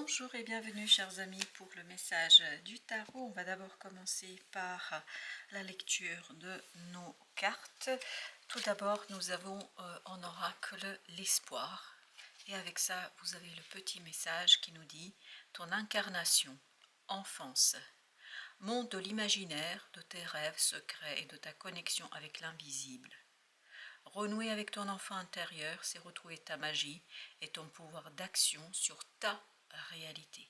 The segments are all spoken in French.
Bonjour et bienvenue chers amis pour le message du tarot. On va d'abord commencer par la lecture de nos cartes. Tout d'abord nous avons en oracle l'espoir. Et avec ça vous avez le petit message qui nous dit ton incarnation, enfance. Monde de l'imaginaire, de tes rêves secrets et de ta connexion avec l'invisible. Renouer avec ton enfant intérieur, c'est retrouver ta magie et ton pouvoir d'action sur ta réalité.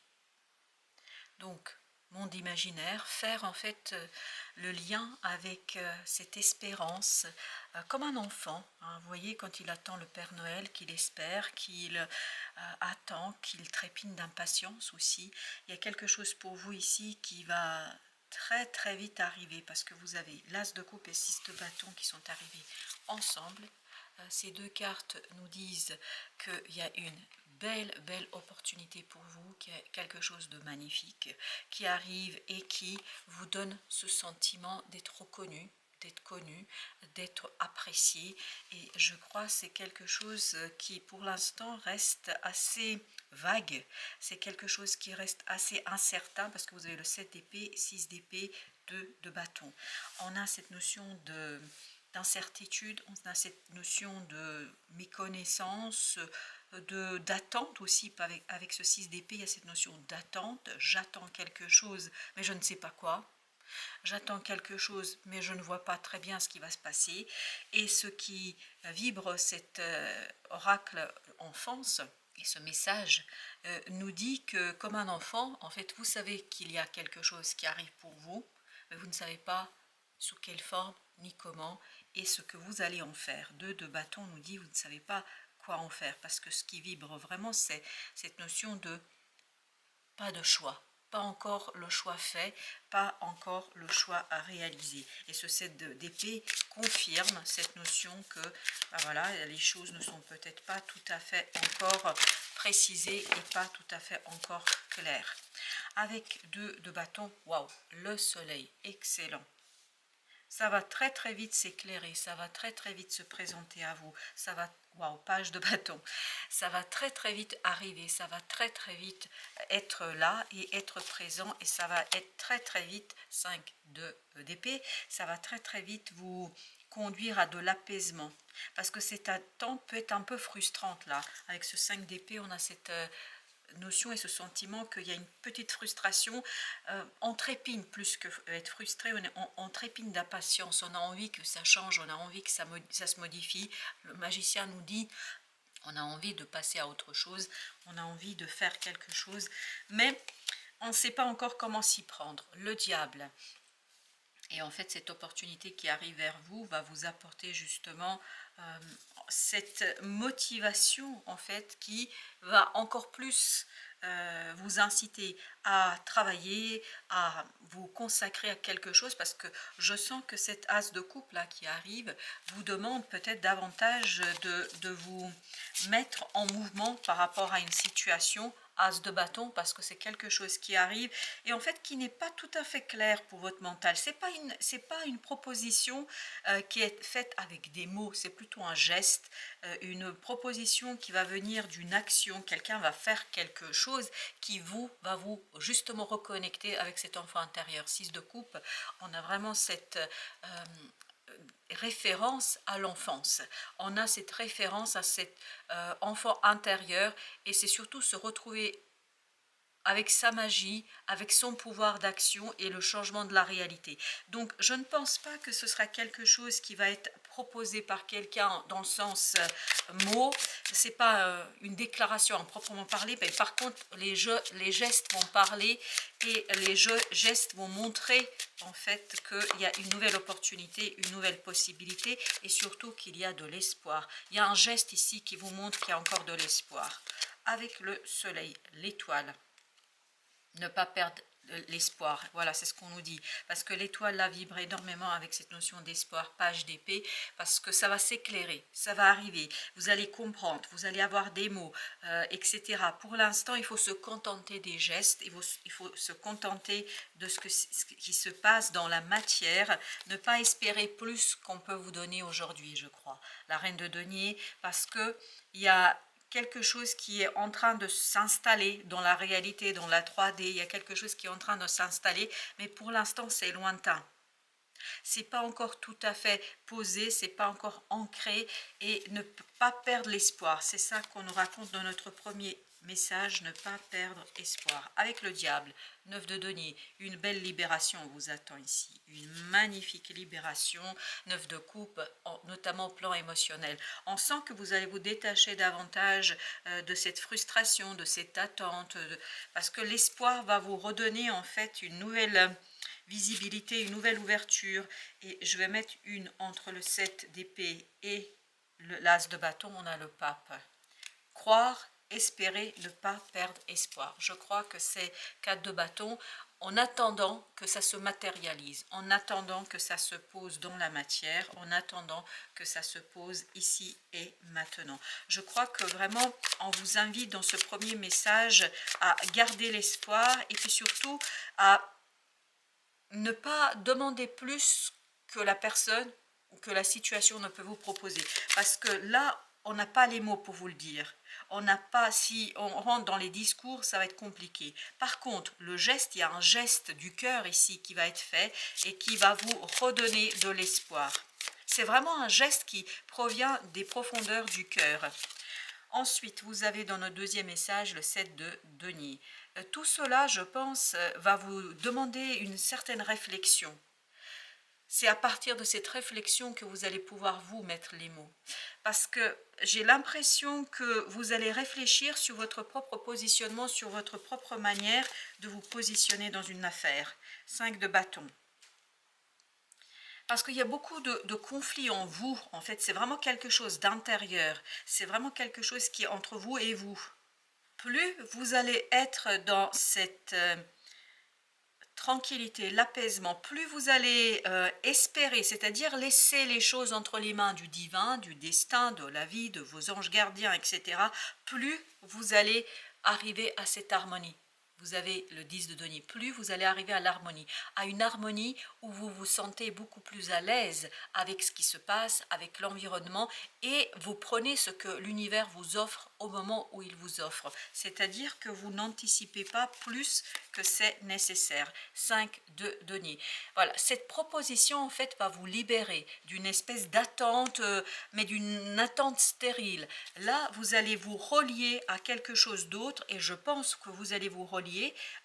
Donc, monde imaginaire, faire en fait le lien avec cette espérance, comme un enfant. Vous voyez, quand il attend le Père Noël, qu'il espère, qu'il attend, qu'il trépigne d'impatience aussi. Il y a quelque chose pour vous ici qui va très vite arriver parce que vous avez l'As de coupe et 6 de bâton qui sont arrivés ensemble. Ces deux cartes nous disent qu'il y a une belle opportunité pour vous, qu'il y a quelque chose de magnifique qui arrive et qui vous donne ce sentiment d'être reconnu, d'être connu, d'être apprécié. Et je crois que c'est quelque chose qui pour l'instant reste assez vague, c'est quelque chose qui reste assez incertain parce que vous avez le 7 d'épée, 6 d'épée, 2 de bâton. On a cette notion d'incertitude, on a cette notion de méconnaissance, d'attente aussi, avec ce 6 d'épée, il y a cette notion d'attente, j'attends quelque chose mais je ne sais pas quoi, j'attends quelque chose mais je ne vois pas très bien ce qui va se passer, et ce qui vibre cet oracle enfance, et ce message nous dit que comme un enfant, en fait vous savez qu'il y a quelque chose qui arrive pour vous, mais vous ne savez pas sous quelle forme ni comment, et ce que vous allez en faire. 2 de bâton nous dit vous ne savez pas quoi en faire, parce que ce qui vibre vraiment c'est cette notion de pas de choix, pas encore le choix fait, pas encore le choix à réaliser. Et ce 7 d'épée confirme cette notion que voilà, les choses ne sont peut-être pas tout à fait encore précisées et pas tout à fait encore claires. Avec 2 de bâton, waouh, le soleil, excellent. Ça va très vite s'éclairer, ça va très vite se présenter à vous, ça va, waouh, page de bâton, ça va très vite arriver, ça va très vite être là et être présent, et ça va être très vite, 5 d'épée, ça va très vite vous conduire à de l'apaisement, parce que cette attente peut être un peu frustrante là, avec ce 5 d'épée, on a cette notion et ce sentiment qu'il y a une petite frustration, on trépigne plus que être frustré, on trépigne d'impatience, on a envie que ça change, on a envie que ça se modifie. Le magicien nous dit on a envie de passer à autre chose, on a envie de faire quelque chose, mais on ne sait pas encore comment s'y prendre. Le diable. Et en fait, cette opportunité qui arrive vers vous va vous apporter justement cette motivation en fait qui va encore plus vous inciter à travailler, à vous consacrer à quelque chose, parce que je sens que cet as de coupe là qui arrive vous demande peut-être davantage de vous mettre en mouvement par rapport à une situation. As de bâton, parce que c'est quelque chose qui arrive et en fait qui n'est pas tout à fait clair pour votre mental. C'est pas une proposition qui est faite avec des mots, c'est plutôt un geste, une proposition qui va venir d'une action. Quelqu'un va faire quelque chose qui va vous justement reconnecter avec cet enfant intérieur. 6 de coupe, on a vraiment cette référence à l'enfance, on a cette référence à cet enfant intérieur, et c'est surtout se retrouver avec sa magie, avec son pouvoir d'action et le changement de la réalité. Donc je ne pense pas que ce sera quelque chose qui va être proposé par quelqu'un dans le sens mot, c'est pas une déclaration en proprement parler, mais par contre les gestes vont parler, et les gestes vont montrer en fait qu'il y a une nouvelle opportunité, une nouvelle possibilité, et surtout qu'il y a de l'espoir. Il y a un geste ici qui vous montre qu'il y a encore de l'espoir. Avec le soleil, l'étoile. Ne pas perdre l'espoir, voilà, c'est ce qu'on nous dit, parce que l'étoile là vibre énormément avec cette notion d'espoir, page d'épée, parce que ça va s'éclairer, ça va arriver, vous allez comprendre, vous allez avoir des mots, etc. Pour l'instant, il faut se contenter des gestes, il faut se contenter de ce qui se passe dans la matière, ne pas espérer plus qu'on peut vous donner aujourd'hui, je crois. La reine de denier, parce que il y a quelque chose qui est en train de s'installer dans la réalité, dans la 3D, il y a quelque chose qui est en train de s'installer, mais pour l'instant c'est lointain. C'est pas encore tout à fait posé, c'est pas encore ancré, et ne pas perdre l'espoir. C'est ça qu'on nous raconte dans notre premier message, ne pas perdre espoir. Avec le diable, 9 de denier, une belle libération vous attend ici, une magnifique libération, 9 de coupe, notamment au plan émotionnel. On sent que vous allez vous détacher davantage de cette frustration, de cette attente, parce que l'espoir va vous redonner en fait une nouvelle visibilité, une nouvelle ouverture. Et je vais mettre une entre le 7 d'épée et l'as de bâton, on a le pape. Croire, espérer, ne pas perdre espoir. Je crois que c'est 4 de bâton, en attendant que ça se matérialise, en attendant que ça se pose dans la matière, en attendant que ça se pose ici et maintenant. Je crois que vraiment, on vous invite dans ce premier message à garder l'espoir et puis surtout à ne pas demander plus que la personne ou que la situation ne peut vous proposer. Parce que là, on n'a pas les mots pour vous le dire. On n'a pas, si on rentre dans les discours, ça va être compliqué. Par contre, le geste, il y a un geste du cœur ici qui va être fait et qui va vous redonner de l'espoir. C'est vraiment un geste qui provient des profondeurs du cœur. Ensuite, vous avez dans notre deuxième message le 7 de denier. Tout cela, je pense, va vous demander une certaine réflexion. C'est à partir de cette réflexion que vous allez pouvoir vous mettre les mots. Parce que j'ai l'impression que vous allez réfléchir sur votre propre positionnement, sur votre propre manière de vous positionner dans une affaire. 5 de bâton. Parce qu'il y a beaucoup de conflits en vous. En fait, c'est vraiment quelque chose d'intérieur. C'est vraiment quelque chose qui est entre vous et vous. Plus vous allez être dans cette tranquillité, l'apaisement, plus vous allez espérer, c'est-à-dire laisser les choses entre les mains du divin, du destin, de la vie, de vos anges gardiens, etc., plus vous allez arriver à cette harmonie. Vous avez le 10 de denier, plus vous allez arriver à l'harmonie, à une harmonie où vous vous sentez beaucoup plus à l'aise avec ce qui se passe, avec l'environnement, et vous prenez ce que l'univers vous offre au moment où il vous offre. C'est-à-dire que vous n'anticipez pas plus que c'est nécessaire. 5 de denier. Voilà, cette proposition en fait va vous libérer d'une espèce d'attente, mais d'une attente stérile. Là, vous allez vous relier à quelque chose d'autre, et je pense que vous allez vous relier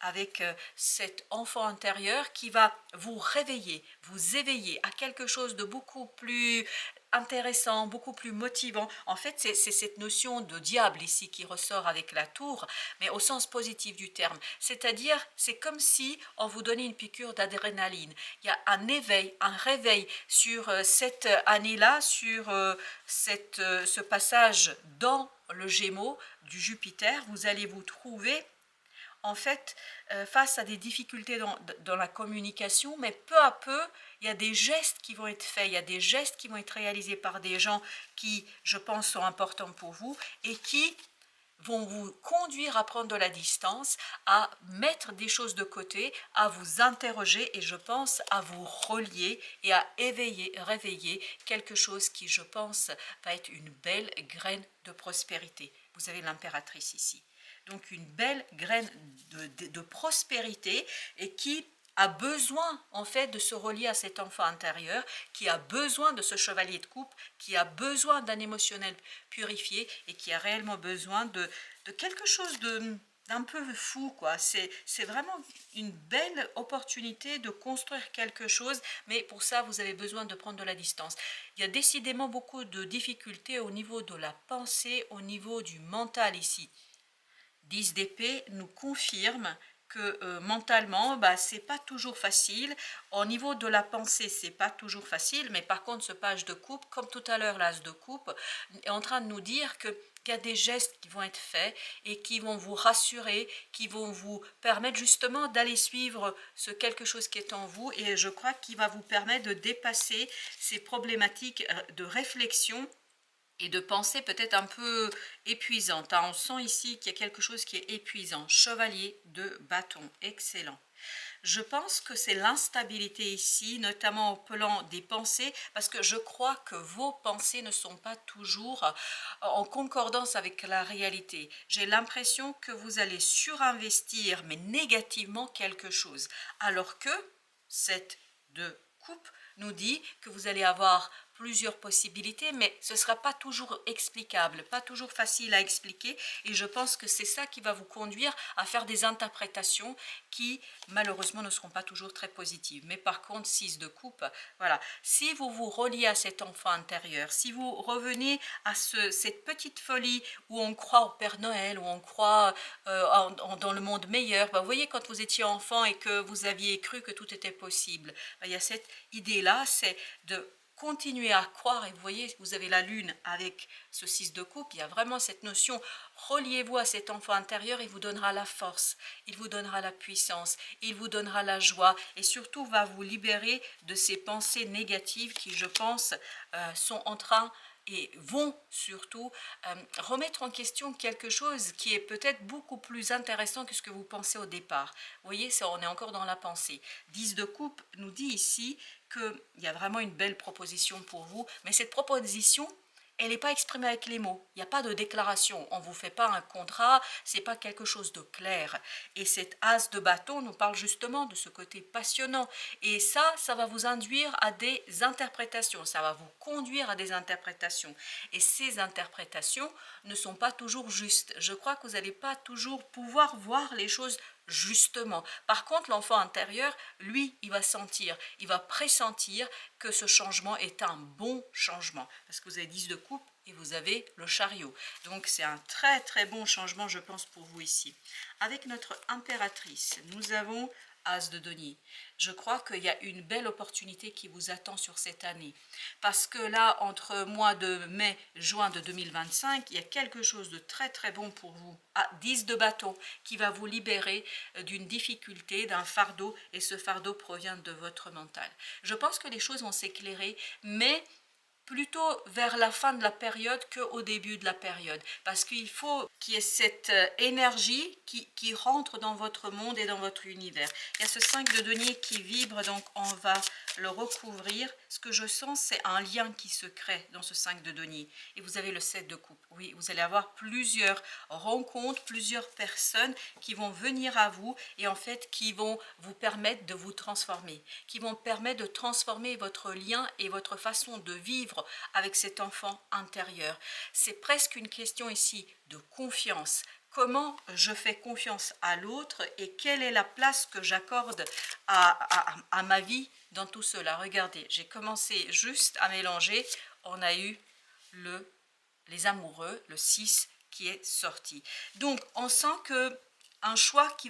avec cet enfant intérieur qui va vous réveiller, vous éveiller à quelque chose de beaucoup plus intéressant, beaucoup plus motivant. En fait, c'est cette notion de diable ici qui ressort avec la tour, mais au sens positif du terme. C'est-à-dire, c'est comme si on vous donnait une piqûre d'adrénaline. Il y a un éveil, un réveil sur cette année-là, sur ce passage dans le Gémeaux du Jupiter. Vous allez vous trouver en fait, face à des difficultés dans la communication, mais peu à peu, il y a des gestes qui vont être faits, il y a des gestes qui vont être réalisés par des gens qui, je pense, sont importants pour vous et qui vont vous conduire à prendre de la distance, à mettre des choses de côté, à vous interroger et je pense à vous relier et à réveiller quelque chose qui, je pense, va être une belle graine de prospérité. Vous avez l'impératrice ici. Donc une belle graine de prospérité et qui a besoin en fait de se relier à cet enfant intérieur, qui a besoin de ce chevalier de coupe, qui a besoin d'un émotionnel purifié et qui a réellement besoin de quelque chose d'un peu fou, quoi. C'est vraiment une belle opportunité de construire quelque chose, mais pour ça vous avez besoin de prendre de la distance. Il y a décidément beaucoup de difficultés au niveau de la pensée, au niveau du mental ici. 10 d'épée nous confirme que mentalement, c'est pas toujours facile. Au niveau de la pensée, c'est pas toujours facile, mais par contre, ce page de coupe, comme tout à l'heure, l'as de coupe, est en train de nous dire qu'il y a des gestes qui vont être faits et qui vont vous rassurer, qui vont vous permettre justement d'aller suivre ce quelque chose qui est en vous, et je crois qu'il va vous permettre de dépasser ces problématiques de réflexion et de pensées peut-être un peu épuisantes, hein. On sent ici qu'il y a quelque chose qui est épuisant. Chevalier de bâton, excellent. Je pense que c'est l'instabilité ici, notamment au plan des pensées, parce que je crois que vos pensées ne sont pas toujours en concordance avec la réalité. J'ai l'impression que vous allez surinvestir, mais négativement, quelque chose, alors que cette de coupe nous dit que vous allez avoir plusieurs possibilités, mais ce ne sera pas toujours explicable, pas toujours facile à expliquer, et je pense que c'est ça qui va vous conduire à faire des interprétations qui malheureusement ne seront pas toujours très positives. Mais par contre, 6 de coupe, voilà, si vous vous reliez à cet enfant intérieur, si vous revenez à cette petite folie où on croit au Père Noël, où on croit dans le monde meilleur, ben, vous voyez, quand vous étiez enfant et que vous aviez cru que tout était possible, ben, il y a cette idée-là, c'est de continuez à croire, et vous voyez, vous avez la lune avec ce 6 de coupe, il y a vraiment cette notion, reliez-vous à cet enfant intérieur, il vous donnera la force, il vous donnera la puissance, il vous donnera la joie, et surtout va vous libérer de ces pensées négatives qui, je pense, sont en train et vont surtout remettre en question quelque chose qui est peut-être beaucoup plus intéressant que ce que vous pensez au départ. Vous voyez, ça, on est encore dans la pensée. 10 de coupe nous dit ici qu'il y a vraiment une belle proposition pour vous, mais cette proposition, elle n'est pas exprimée avec les mots. Il n'y a pas de déclaration. On ne vous fait pas un contrat, c'est pas quelque chose de clair. Et cet as de bâton nous parle justement de ce côté passionnant. Et ça va vous induire à des interprétations. Ça va vous conduire à des interprétations. Et ces interprétations ne sont pas toujours justes. Je crois que vous n'allez pas toujours pouvoir voir les choses justement. Par contre, l'enfant intérieur, lui, il va sentir, il va pressentir que ce changement est un bon changement. Parce que vous avez 10 de coupe et vous avez le chariot. Donc c'est un très très bon changement, je pense, pour vous ici. Avec notre impératrice, nous avons As de denier. Je crois qu'il y a une belle opportunité qui vous attend sur cette année. Parce que là, entre mois de mai, juin de 2025, il y a quelque chose de très très bon pour vous. 10 de bâton qui va vous libérer d'une difficulté, d'un fardeau, et ce fardeau provient de votre mental. Je pense que les choses vont s'éclairer, mais plutôt vers la fin de la période qu'au début de la période. Parce qu'il faut qu'il y ait cette énergie qui rentre dans votre monde et dans votre univers. Il y a ce 5 de denier qui vibre, donc on va le recouvrir. Ce que je sens, c'est un lien qui se crée dans ce 5 de denier. Et vous avez le 7 de coupe. Oui, vous allez avoir plusieurs rencontres, plusieurs personnes qui vont venir à vous et en fait qui vont vous permettre de vous transformer, qui vont permettre de transformer votre lien et votre façon de vivre avec cet enfant intérieur. C'est presque une question ici de confiance. Comment je fais confiance à l'autre et quelle est la place que j'accorde à ma vie dans tout cela. Regardez, j'ai commencé juste à mélanger. On a eu les amoureux, le 6 qui est sorti. Donc, on sent que un choix qui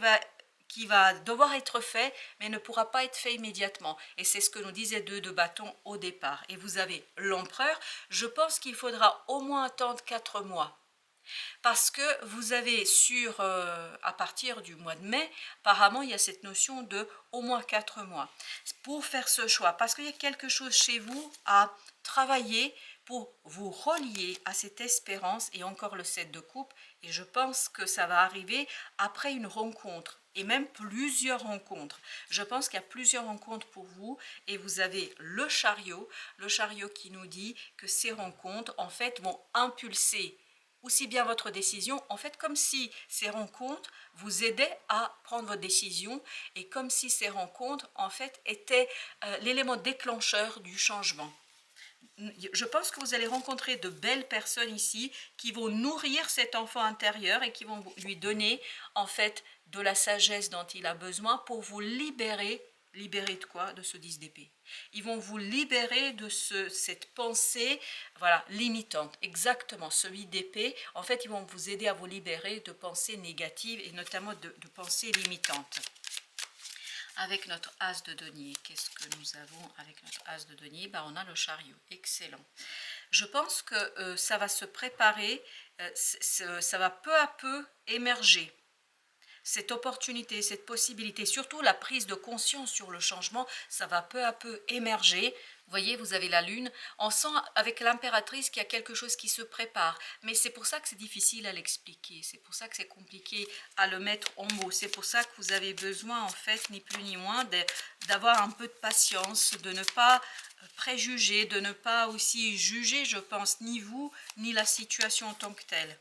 va devoir être fait, mais ne pourra pas être fait immédiatement. Et c'est ce que nous disait 2 de bâton au départ. Et vous avez l'empereur. Je pense qu'il faudra au moins attendre 4 mois. Parce que vous avez à partir du mois de mai, apparemment il y a cette notion de au moins 4 mois pour faire ce choix. Parce qu'il y a quelque chose chez vous à travailler pour vous relier à cette espérance, et encore le 7 de coupe, et je pense que ça va arriver après une rencontre, et même plusieurs rencontres. Je pense qu'il y a plusieurs rencontres pour vous, et vous avez le chariot qui nous dit que ces rencontres, en fait, vont impulser aussi bien votre décision, en fait, comme si ces rencontres vous aidaient à prendre votre décision, et comme si ces rencontres, en fait, étaient l'élément déclencheur du changement. Je pense que vous allez rencontrer de belles personnes ici qui vont nourrir cet enfant intérieur et qui vont lui donner en fait de la sagesse dont il a besoin pour vous libérer. Libérer de quoi? De ce 10 d'épée. Ils vont vous libérer de cette pensée, voilà, limitante. Exactement, ce 8 d'épée. En fait, ils vont vous aider à vous libérer de pensées négatives et notamment de pensées limitantes. Avec notre as de denier, qu'est-ce que nous avons avec notre as de denier? On a le chariot, excellent. Je pense que ça va se préparer, ça va peu à peu émerger. cette opportunité, cette possibilité, surtout la prise de conscience sur le changement, ça va peu à peu émerger. Vous voyez, vous avez la lune, on sent avec l'impératrice qu'il y a quelque chose qui se prépare, mais c'est pour ça que c'est difficile à l'expliquer, c'est pour ça que c'est compliqué à le mettre en mots, c'est pour ça que vous avez besoin en fait, ni plus ni moins, d'avoir un peu de patience, de ne pas préjuger, de ne pas aussi juger, je pense, ni vous, ni la situation en tant que telle.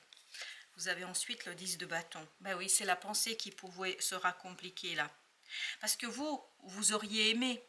Vous avez ensuite le 10 de bâton. Ben oui, c'est la pensée qui sera compliquée là. Parce que vous auriez aimé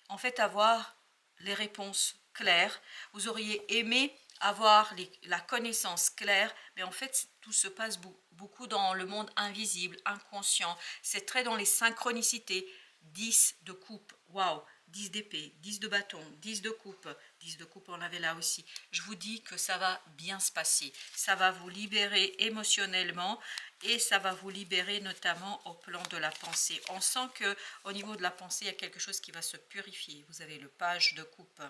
en fait avoir les réponses claires, vous auriez aimé avoir la connaissance claire, mais en fait tout se passe beaucoup dans le monde invisible, inconscient, c'est très dans les synchronicités. 10 de coupe, waouh, 10 d'épée, 10 de bâton, 10 de coupe, 10 de coupe on l'avait là aussi. Je vous dis que ça va bien se passer, ça va vous libérer émotionnellement et ça va vous libérer notamment au plan de la pensée. On sent que au niveau de la pensée, il y a quelque chose qui va se purifier. Vous avez le page de coupe.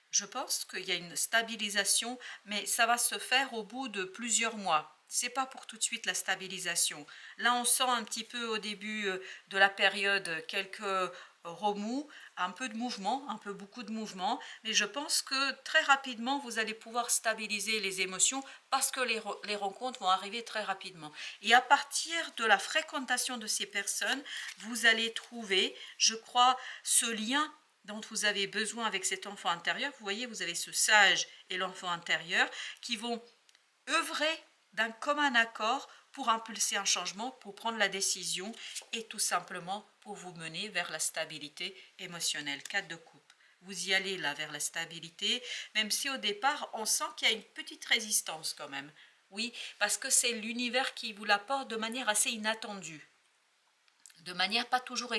Je pense qu'il y a une stabilisation, mais ça va se faire au bout de plusieurs mois. C'est pas pour tout de suite la stabilisation. Là, on sent un petit peu au début de la période quelques remous, un peu de mouvement, un peu beaucoup de mouvement, mais je pense que très rapidement, vous allez pouvoir stabiliser les émotions parce que les rencontres vont arriver très rapidement. Et à partir de la fréquentation de ces personnes, vous allez trouver, je crois, ce lien dont vous avez besoin avec cet enfant intérieur. Vous voyez, vous avez ce sage et l'enfant intérieur qui vont œuvrer d'un commun accord pour impulser un changement, pour prendre la décision et tout simplement pour vous mener vers la stabilité émotionnelle. 4 de coupe. Vous y allez là vers la stabilité, même si au départ on sent qu'il y a une petite résistance quand même. Oui, parce que c'est l'univers qui vous l'apporte de manière assez inattendue, de manière pas toujours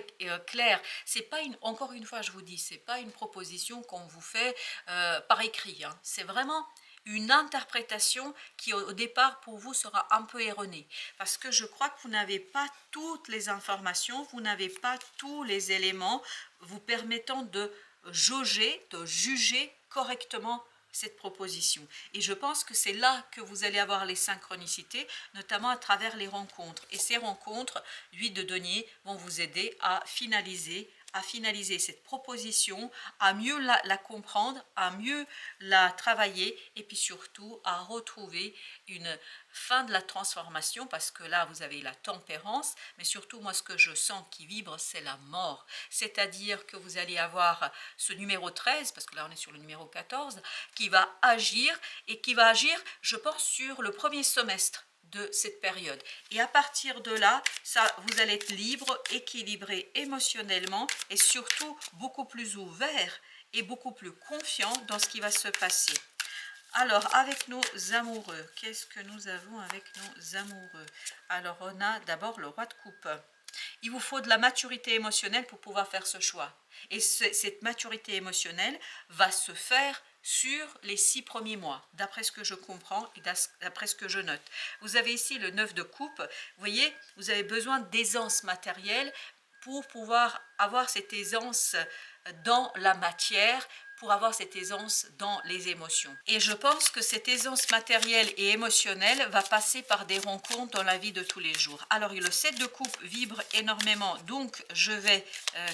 claire. C'est pas encore une fois je vous dis, c'est pas une proposition qu'on vous fait par écrit, hein. C'est vraiment une interprétation qui au départ pour vous sera un peu erronée, parce que je crois que vous n'avez pas toutes les informations, vous n'avez pas tous les éléments vous permettant de jauger, de juger correctement cette proposition. Et je pense que c'est là que vous allez avoir les synchronicités, notamment à travers les rencontres. Et ces rencontres, 8 de denier, vont vous aider à finaliser cette proposition, à mieux la comprendre, à mieux la travailler et puis surtout à retrouver une fin de la transformation, parce que là vous avez la tempérance, mais surtout moi ce que je sens qui vibre c'est la mort, c'est-à-dire que vous allez avoir ce numéro 13, parce que là on est sur le numéro 14, qui va agir et qui va agir je pense sur le premier semestre de cette période. Et à partir de là, vous allez être libre, équilibré émotionnellement et surtout beaucoup plus ouvert et beaucoup plus confiant dans ce qui va se passer. Alors, avec nos amoureux, qu'est-ce que nous avons avec nos amoureux? Alors, on a d'abord le roi de coupe. Il vous faut de la maturité émotionnelle pour pouvoir faire ce choix. Et cette maturité émotionnelle va se faire sur les 6 premiers mois, d'après ce que je comprends et d'après ce que je note. Vous avez ici le 9 de coupe. Vous voyez, vous avez besoin d'aisance matérielle pour pouvoir avoir cette aisance dans la matière, pour avoir cette aisance dans les émotions. Et je pense que cette aisance matérielle et émotionnelle va passer par des rencontres dans la vie de tous les jours. Alors le 7 de coupe vibre énormément, donc je vais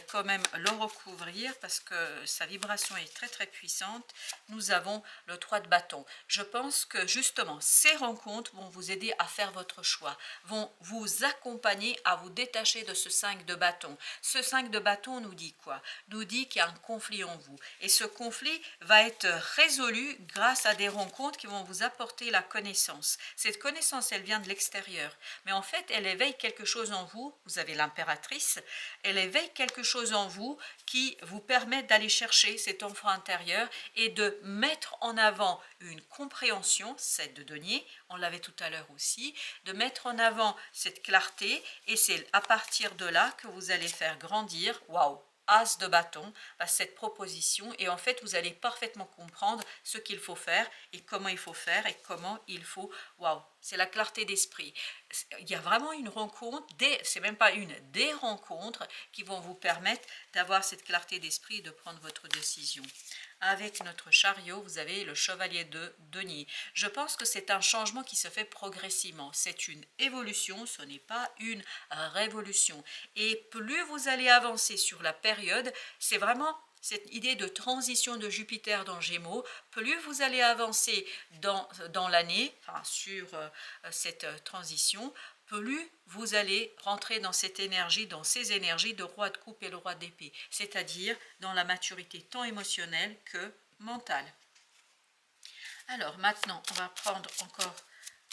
quand même le recouvrir parce que sa vibration est très très puissante. Nous avons le 3 de bâton. Je pense que justement ces rencontres vont vous aider à faire votre choix, vont vous accompagner à vous détacher de ce 5 de bâton. Ce 5 de bâton nous dit quoi? Nous dit qu'il y a un conflit en vous. Et ce conflit va être résolu grâce à des rencontres qui vont vous apporter la connaissance. Cette connaissance, elle vient de l'extérieur. Mais en fait, elle éveille quelque chose en vous. Vous avez l'impératrice. Elle éveille quelque chose en vous qui vous permet d'aller chercher cet enfant intérieur et de mettre en avant une compréhension, cette de denier, on l'avait tout à l'heure aussi, de mettre en avant cette clarté et c'est à partir de là que vous allez faire grandir, waouh, As de bâton, cette proposition et en fait vous allez parfaitement comprendre ce qu'il faut faire et comment il faut faire et comment il faut c'est la clarté d'esprit. Il y a vraiment une rencontre, c'est même pas une, des rencontres qui vont vous permettre d'avoir cette clarté d'esprit et de prendre votre décision. Avec notre chariot, vous avez le chevalier de denier. Je pense que c'est un changement qui se fait progressivement. C'est une évolution, ce n'est pas une révolution. Et plus vous allez avancer sur la période, c'est vraiment cette idée de transition de Jupiter dans Gémeaux, plus vous allez avancer dans l'année, enfin sur cette transition, plus vous allez rentrer dans cette énergie, dans ces énergies de roi de coupe et le roi d'épée, c'est-à-dire dans la maturité tant émotionnelle que mentale. Alors maintenant, on va prendre encore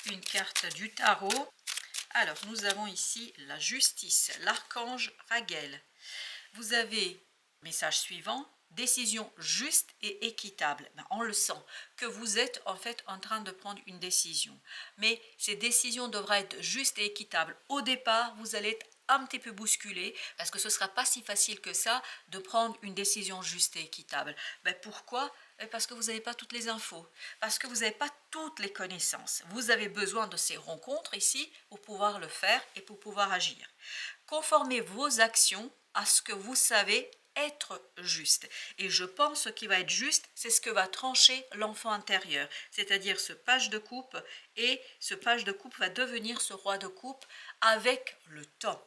une carte du tarot. Alors, nous avons ici la justice, l'archange Raguel. Vous avez le message suivant, décision juste et équitable. On le sent que vous êtes en fait en train de prendre une décision. Mais ces décisions devraient être justes et équitables. Au départ, vous allez être un petit peu bousculé parce que ce ne sera pas si facile que ça de prendre une décision juste et équitable. Pourquoi ? Parce que vous n'avez pas toutes les infos, parce que vous n'avez pas toutes les connaissances. Vous avez besoin de ces rencontres ici pour pouvoir le faire et pour pouvoir agir. Conformez vos actions à ce que vous savez être juste. Et je pense que ce qui va être juste, c'est ce que va trancher l'enfant intérieur, c'est-à-dire ce page de coupe, et ce page de coupe va devenir ce roi de coupe avec le temps.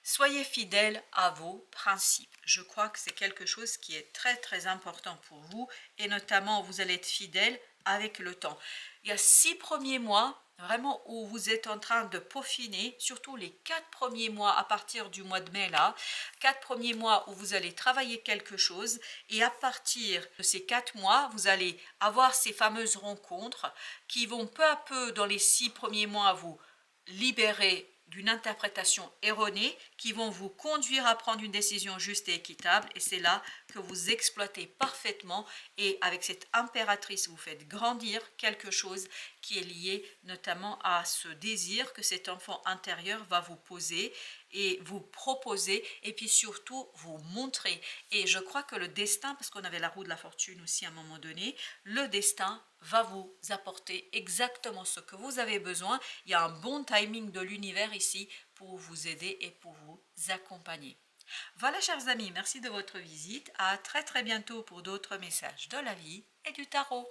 Soyez fidèles à vos principes. Je crois que c'est quelque chose qui est très très important pour vous et notamment vous allez être fidèle avec le temps. Il y a 6 premiers mois vraiment où vous êtes en train de peaufiner, surtout les 4 premiers mois à partir du mois de mai là, 4 premiers mois où vous allez travailler quelque chose et à partir de ces 4 mois, vous allez avoir ces fameuses rencontres qui vont peu à peu dans les 6 premiers mois vous libérer d'une interprétation erronée qui vont vous conduire à prendre une décision juste et équitable et c'est là que vous exploitez parfaitement et avec cette impératrice vous faites grandir quelque chose qui est lié notamment à ce désir que cet enfant intérieur va vous poser et vous proposer et puis surtout vous montrer. Et je crois que le destin, parce qu'on avait la roue de la fortune aussi à un moment donné, le destin va vous apporter exactement ce que vous avez besoin. Il y a un bon timing de l'univers ici pour vous aider et pour vous accompagner. Voilà chers amis, merci de votre visite. À très très bientôt pour d'autres messages de la vie et du tarot.